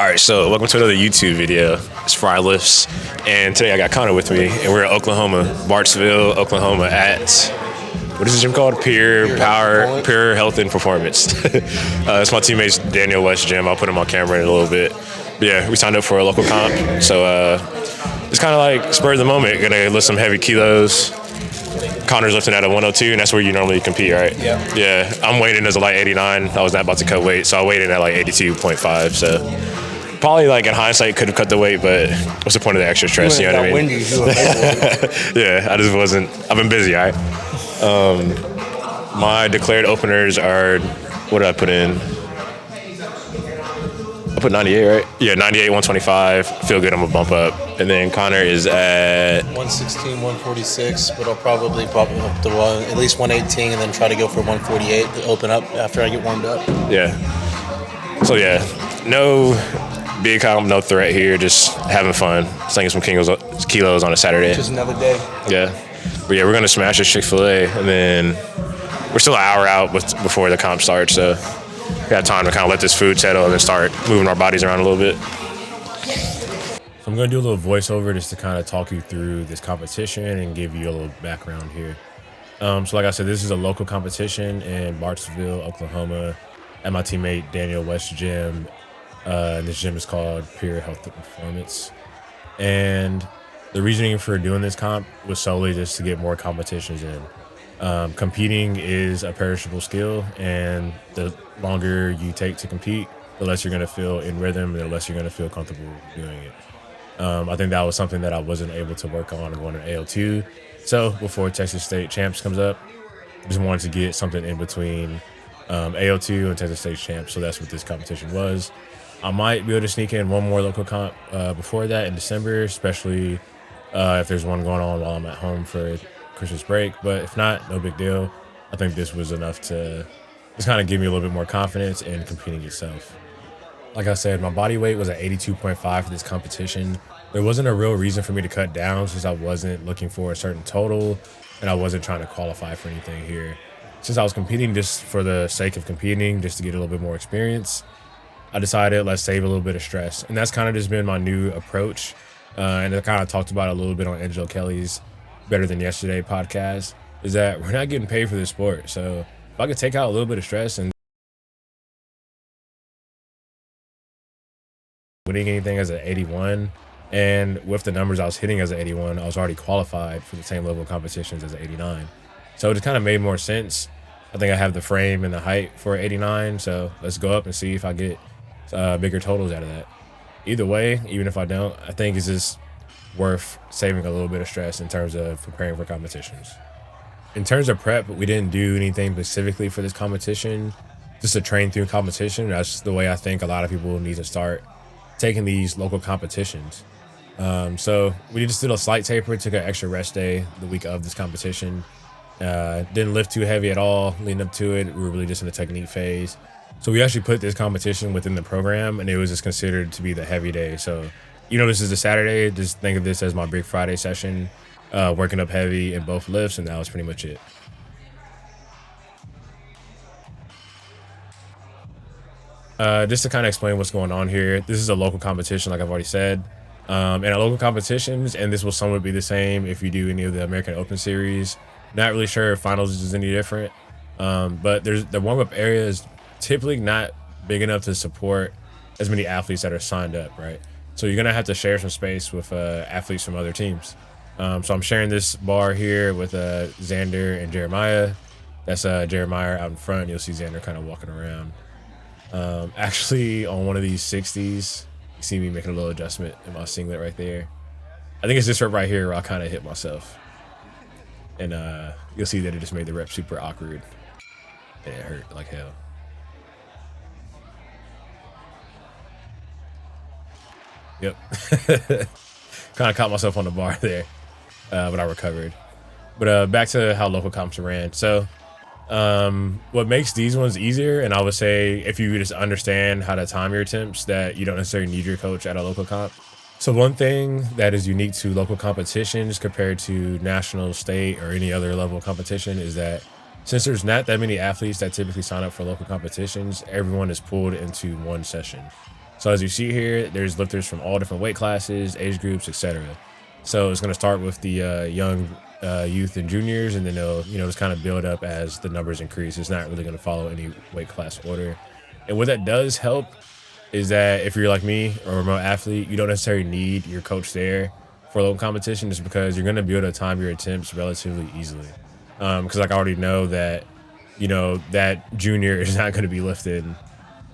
Alright, so welcome to another YouTube video. It's Fry Lifts, and today I got Connor with me, and we're in Oklahoma, Bartsville, Oklahoma at, what is the gym called? Pure Health and Performance. It's my teammate's Daniel West gym. I'll put him on camera in a little bit. But yeah, we signed up for a local comp, so it's kind of like spur of the moment. Gonna lift some heavy kilos. Connor's lifting at a 102, and that's where you normally compete, right? Yeah. Yeah, I'm weighing as a light 89. I was not about to cut weight, so I weighed in at like 82.5, so probably like in hindsight could have cut the weight, but what's the point of the extra stress? You know what I mean? Windy, yeah, I just wasn't. I've been busy. All right. My declared openers are, what did I put in? I put 98, right? Yeah, 98, 125. Feel good. I'm gonna bump up, and then Connor is at 116, 146, but I'll probably bump up to at least 118, and then try to go for 148 to open up after I get warmed up. Yeah. So yeah, no big comp, no threat here. Just having fun, slinging some kilos on a Saturday. Just another day. Yeah, but yeah, we're gonna smash this Chick-fil-A, and then we're still an hour out before the comp starts, so we got time to kind of let this food settle and then start moving our bodies around a little bit. So I'm gonna do a little voiceover just to kind of talk you through this competition and give you a little background here. So like I said, this is a local competition in Bartsville, Oklahoma, at my teammate Daniel West gym. And this gym is called Pure Health and Performance. And the reasoning for doing this comp was solely just to get more competitions in. Competing is a perishable skill, and the longer you take to compete, the less you're going to feel in rhythm and the less you're going to feel comfortable doing it. I think that was something that I wasn't able to work on going to AO2. So before Texas State Champs comes up, I just wanted to get something in between AO2 and Texas State Champs. So that's what this competition was. I might be able to sneak in one more local comp before that in December, especially if there's one going on while I'm at home for Christmas break. But if not, no big deal. I think this was enough to just kind of give me a little bit more confidence in competing itself. Like I said, my body weight was at 82.5 for this competition. There wasn't a real reason for me to cut down since I wasn't looking for a certain total and I wasn't trying to qualify for anything here. Since I was competing just for the sake of competing, just to get a little bit more experience, I decided let's save a little bit of stress. And that's kind of just been my new approach. And I kind of talked about it a little bit on Angelo Kelly's Better Than Yesterday podcast, is that we're not getting paid for this sport. So if I could take out a little bit of stress and winning anything as an 81, and with the numbers I was hitting as an 81, I was already qualified for the same level of competitions as an 89. So it just kind of made more sense. I think I have the frame and the height for 89, so let's go up and see if I get bigger totals out of that. Either way, even if I don't, I think it's just worth saving a little bit of stress in terms of preparing for competitions. In terms of prep, we didn't do anything specifically for this competition, just to train through competition. That's the way I think a lot of people need to start taking these local competitions. So we just did a slight taper, took an extra rest day the week of this competition. Didn't lift too heavy at all leading up to it. We were really just in the technique phase. So we actually put this competition within the program, and it was just considered to be the heavy day. So, this is a Saturday. Just think of this as my big Friday session, working up heavy in both lifts, and that was pretty much it. Just to kind of explain what's going on here, this is a local competition, like I've already said. And at local competitions, and this will somewhat be the same if you do any of the American Open Series. Not really sure if finals is any different, but there's the warm-up area is typically not big enough to support as many athletes that are signed up, right? So you're gonna have to share some space with athletes from other teams. So I'm sharing this bar here with Xander and Jeremiah. That's Jeremiah out in front. You'll see Xander kind of walking around. Actually, on one of these 60s, you see me making a little adjustment in my singlet right there. I think it's this right here where I kind of hit myself. And you'll see that it just made the rep super awkward. And it hurt like hell. Yep. Kind of caught myself on the bar there, but I recovered. But back to how local comps ran. So what makes these ones easier, and I would say if you just understand how to time your attempts, that you don't necessarily need your coach at a local comp. So one thing that is unique to local competitions compared to national, state, or any other level of competition is that since there's not that many athletes that typically sign up for local competitions, everyone is pulled into one session. So as you see here, there's lifters from all different weight classes, age groups, etc. So it's going to start with the young youth and juniors, and then they'll just kind of build up as the numbers increase. It's not really going to follow any weight class order. And what that does help is that if you're like me or a remote athlete, you don't necessarily need your coach there for a local competition, just because you're going to be able to time your attempts relatively easily. Because like I already know that that junior is not going to be lifting,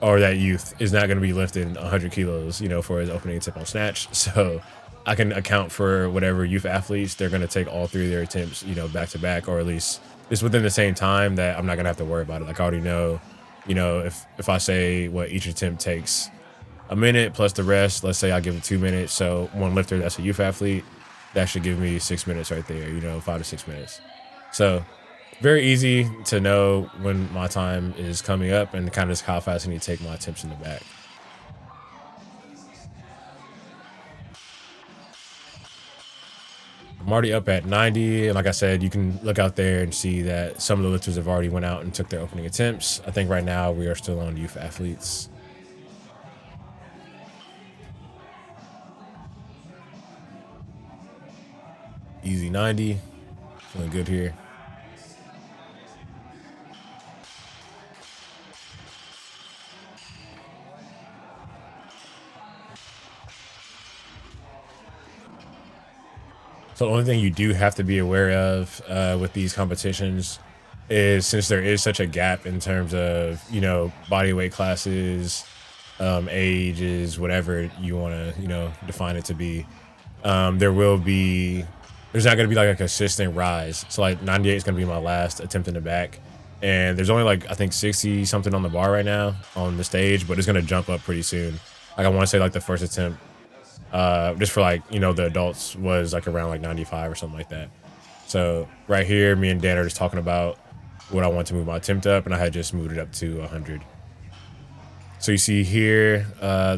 or that youth is not going to be lifting 100 kilos, for his opening attempt on snatch. So I can account for whatever youth athletes, they're going to take all three of their attempts, back to back, or at least just within the same time, that I'm not going to have to worry about it. Like I already know, if I say what each attempt takes a minute plus the rest, let's say I give it 2 minutes. So one lifter that's a youth athlete, that should give me 6 minutes right there, 5 to 6 minutes. So very easy to know when my time is coming up, and kind of just how fast I need to take my attempts in the back. I'm already up at 90. And like I said, you can look out there and see that some of the lifters have already went out and took their opening attempts. I think right now we are still on youth athletes. Easy 90. Feeling good here. So the only thing you do have to be aware of with these competitions is, since there is such a gap in terms of body weight classes, ages, whatever you want to define it to be, there's not going to be like a consistent rise. So like 98 is going to be my last attempt in the back, and there's only like I think 60 something on the bar right now on the stage, but it's going to jump up pretty soon. Like I want to say like the first attempt, just for like the adults, was like around like 95 or something like that. So right here, me and Dan are just talking about what I want to move my attempt up, and I had just moved it up to 100. So you see here,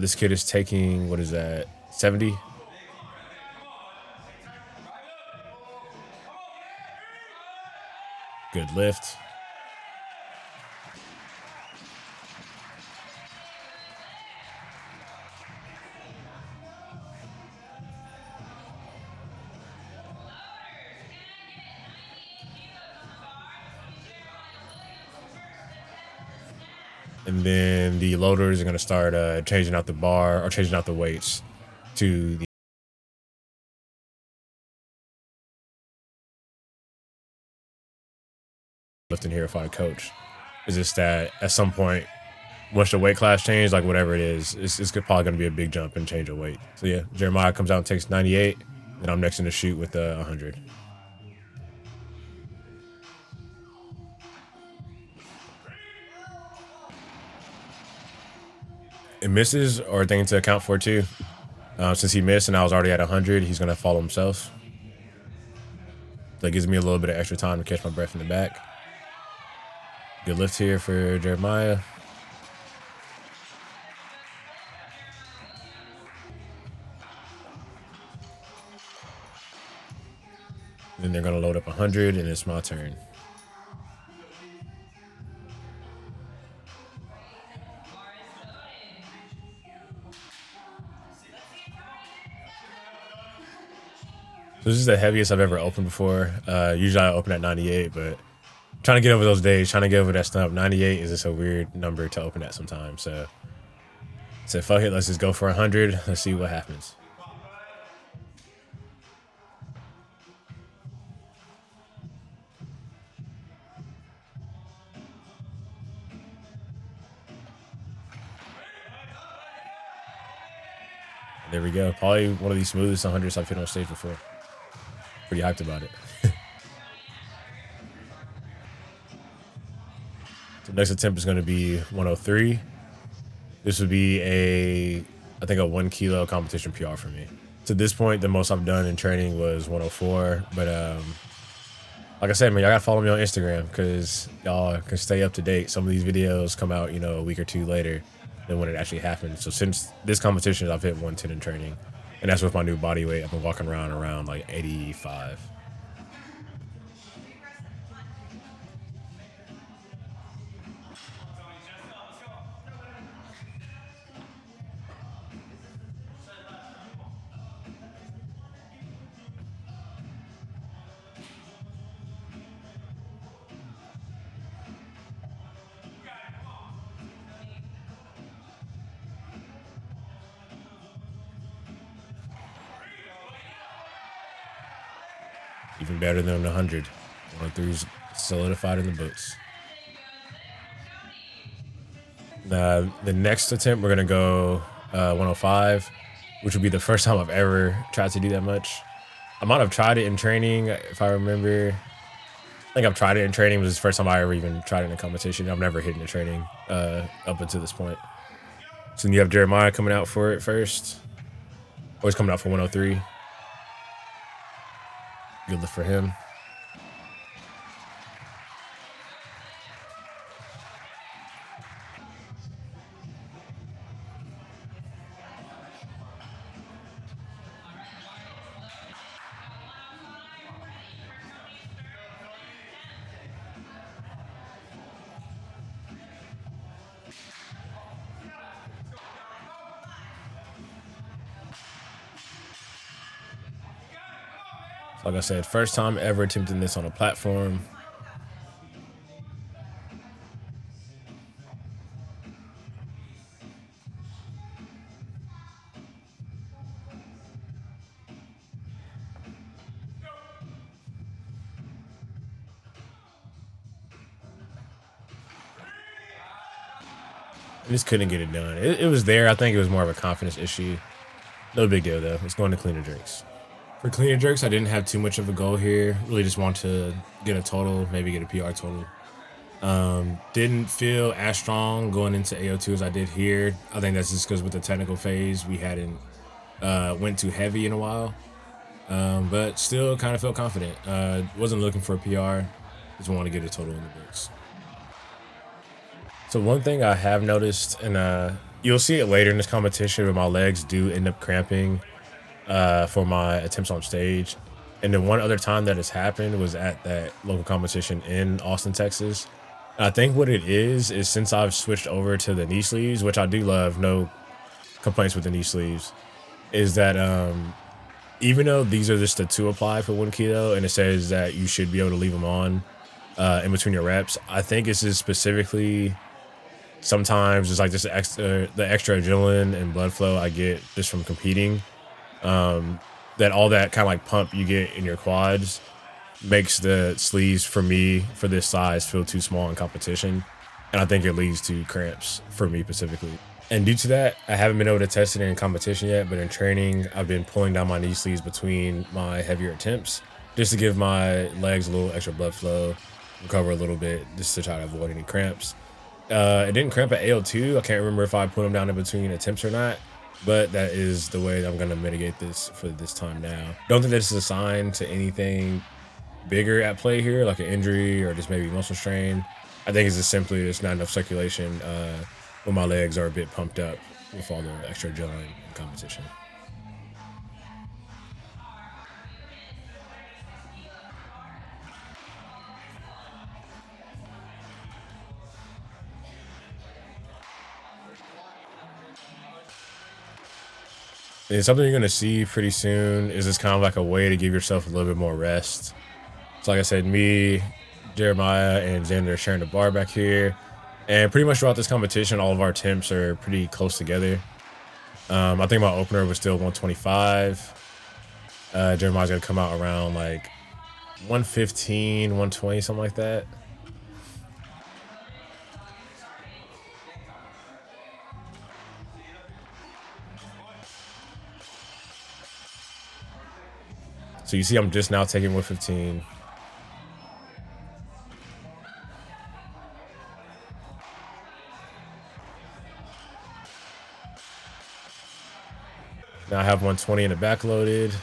this kid is taking, what is that, 70? Good lift. And then the loaders are going to start changing out the bar, or changing out the weights to the lifting here if I coach. Is just that at some point, once the weight class change, like whatever it is, it's probably going to be a big jump and change of weight. So yeah, Jeremiah comes out and takes 98, and I'm next in the shoot with 100. And misses are a thing to account for too. Since he missed and I was already at 100, he's going to follow himself. That gives me a little bit of extra time to catch my breath in the back. Good lift here for Jeremiah. Then they're going to load up 100, and it's my turn. So this is the heaviest I've ever opened before. Usually I open at 98, but trying to get over those days, trying to get over that stump. 98 is just a weird number to open at sometimes. So I said, fuck it, let's just go for 100. Let's see what happens. There we go. Probably one of the smoothest 100s I've hit on stage before. Pretty hyped about it. The next attempt is going to be 103. This would be I think a 1 kilo competition PR for me. To this point, the most I've done in training was 104. But like I said, man, y'all got to follow me on Instagram, because y'all can stay up to date. Some of these videos come out, a week or two later than when it actually happened. So since this competition, I've hit 110 in training. And that's with my new body weight. I've been walking around like 85. Even better than the 100. 103's solidified in the books. The next attempt, we're going to go 105, which would be the first time I've ever tried to do that much. I might have tried it in training, if I remember. I think I've tried it in training. It was the first time I ever even tried it in a competition. I've never hit it in training up until this point. So then you have Jeremiah coming out for it first. Always coming out for 103. Good lift for him. Like I said, first time ever attempting this on a platform. I just couldn't get it done. It was there. I think it was more of a confidence issue. No big deal, though. It's going to cleaner jerks. For cleaner jerks, I didn't have too much of a goal here. Really just want to get a total, maybe get a PR total. Didn't feel as strong going into AO2 as I did here. I think that's just because with the technical phase, we hadn't went too heavy in a while. But still kind of felt confident. Wasn't looking for a PR. Just wanted to get a total in the books. So one thing I have noticed, and you'll see it later in this competition, but my legs do end up cramping for my attempts on stage. And then one other time that has happened was at that local competition in Austin, Texas. I think what it is since I've switched over to the knee sleeves, which I do love, no complaints with the knee sleeves, is that even though these are just the 2 apply for 1 kilo, and it says that you should be able to leave them on in between your reps, I think it's just specifically sometimes it's like just the extra adrenaline and blood flow I get just from competing. That all that kind of like pump you get in your quads makes the sleeves for me for this size feel too small in competition. And I think it leads to cramps for me specifically. And due to that, I haven't been able to test it in competition yet, but in training, I've been pulling down my knee sleeves between my heavier attempts just to give my legs a little extra blood flow, recover a little bit, just to try to avoid any cramps. It didn't cramp at AO2. I can't remember if I put them down in between attempts or not, but that is the way that I'm going to mitigate this for this time now. Don't think this is a sign to anything bigger at play here, like an injury or just maybe muscle strain. I think it's just simply there's not enough circulation when my legs are a bit pumped up with all the extra adrenaline in competition. And something you're going to see pretty soon is just kind of like a way to give yourself a little bit more rest. So like I said, me, Jeremiah, and Xander are sharing the bar back here. And pretty much throughout this competition, all of our attempts are pretty close together. I think my opener was still 125. Jeremiah's going to come out around like 115, 120, something like that. So you see I'm just now taking 115. Now I have 120 in the back loaded.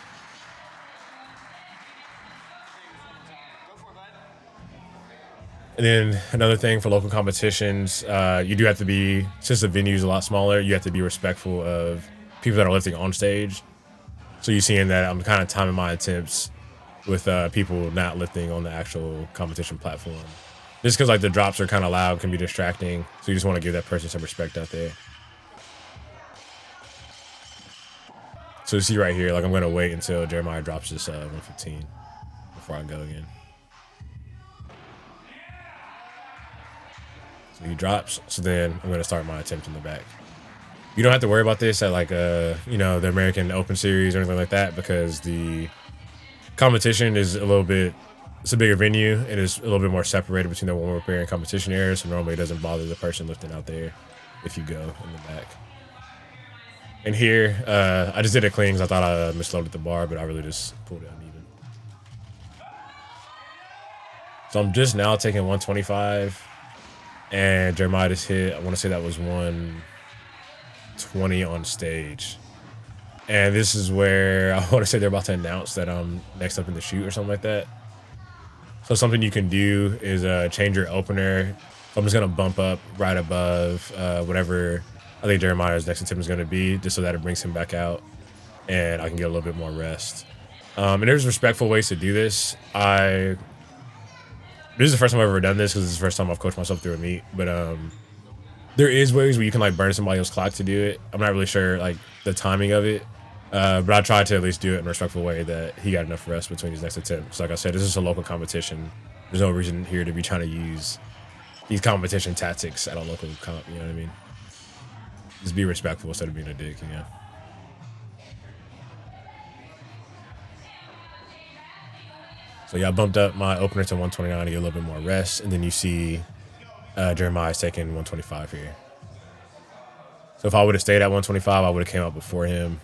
And then another thing for local competitions, you do have to be, since the venue is a lot smaller, you have to be respectful of people that are lifting on stage. So you're seeing that I'm kind of timing my attempts with people not lifting on the actual competition platform. Just because like the drops are kind of loud, can be distracting. So you just want to give that person some respect out there. So you see right here, like I'm going to wait until Jeremiah drops this 115 before I go again. So he drops. So then I'm going to start my attempt in the back. You don't have to worry about this at like the American Open Series or anything like that, because the Competition is it's a bigger venue. It is a little bit more separated between the warm-up area and competition area, so normally it doesn't bother the person lifting out there if you go in the back. And here, I just did it clean because I thought I misloaded the bar, but I really just pulled it uneven. So I'm just now taking 125, and Jeremiah just hit, I want to say that was 120 on stage. And this is where I want to say they're about to announce that I'm next up in the chute or something like that. So something you can do is change your opener. I'm just going to bump up right above whatever I think Jeremiah's next attempt is going to be, just so that it brings him back out and I can get a little bit more rest. And there's respectful ways to do this. This is the first time I've ever done this because it's the first time I've coached myself through a meet. But there is ways where you can like burn somebody else's clock to do it. I'm not really sure like the timing of it. But I tried to at least do it in a respectful way that he got enough rest between his next attempts. Like I said, this is a local competition. There's no reason here to be trying to use these competition tactics at a local comp, you know what I mean? Just be respectful instead of being a dick, you know? So yeah, I bumped up my opener to 129 to get a little bit more rest, and then you see Jeremiah's taking 125 here. So if I would have stayed at 125, I would have came out before him,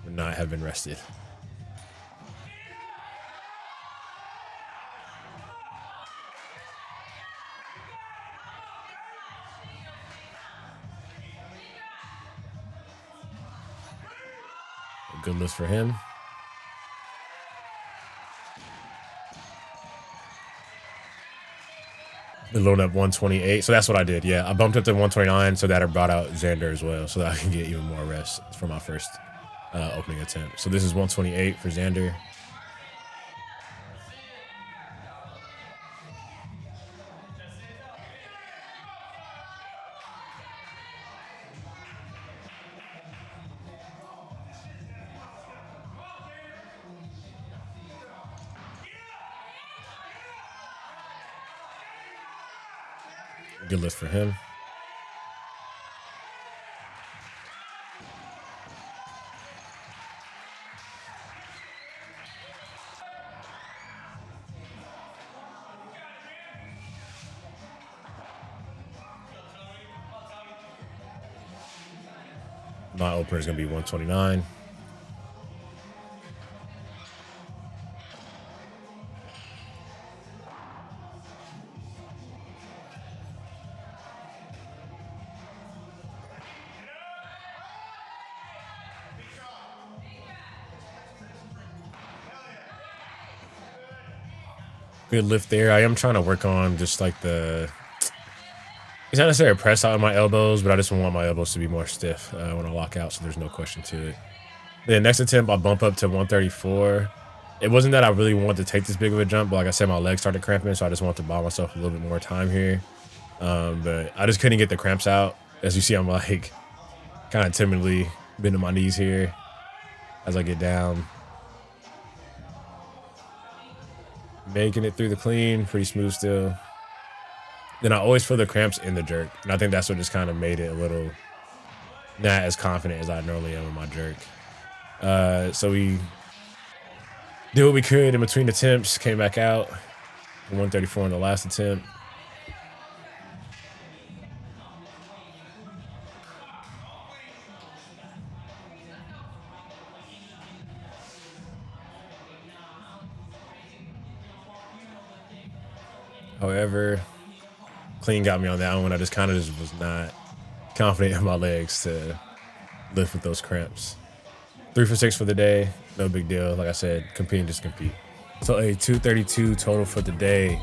would not have been rested. A good lift for him. Been loading up 128. So that's what I did. Yeah, I bumped up to 129 so that I brought out Xander as well so that I can get even more rest for my first opening attempt. So this is 128 for Xander. Good lift for him. My opener is going to be 129. Good lift there. I am trying to work on just like it's not necessarily a press out of my elbows, but I just want my elbows to be more stiff when I lock out, so there's no question to it. The next attempt, I bump up to 134. It wasn't that I really wanted to take this big of a jump, but like I said, my legs started cramping, so I just wanted to buy myself a little bit more time here. But I just couldn't get the cramps out. As you see, I'm like kind of timidly bending my knees here as I get down. Making it through the clean, pretty smooth still. Then I always feel the cramps in the jerk. And I think that's what just kind of made it a little not as confident as I normally am in my jerk. So we did what we could in between attempts, came back out. 134 in the last attempt. However, clean got me on that one. I just kind of was not confident in my legs to lift with those cramps. 3 for 6 for the day. No big deal. Like I said, competing just compete. So a 232 total for the day.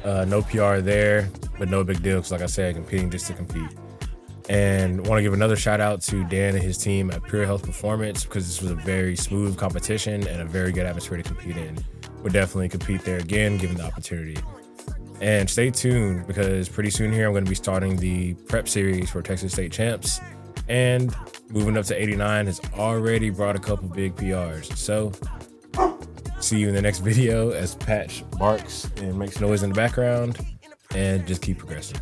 No PR there, but no big deal because like I said, competing just to compete. And want to give another shout out to Dan and his team at Pure Health Performance because this was a very smooth competition and a very good atmosphere to compete in. We'll definitely compete there again, given the opportunity. And stay tuned because pretty soon here I'm going to be starting the prep series for Texas State Champs. And moving up to 89 has already brought a couple big PRs. So see you in the next video as Patch barks and makes noise in the background. And just keep progressing.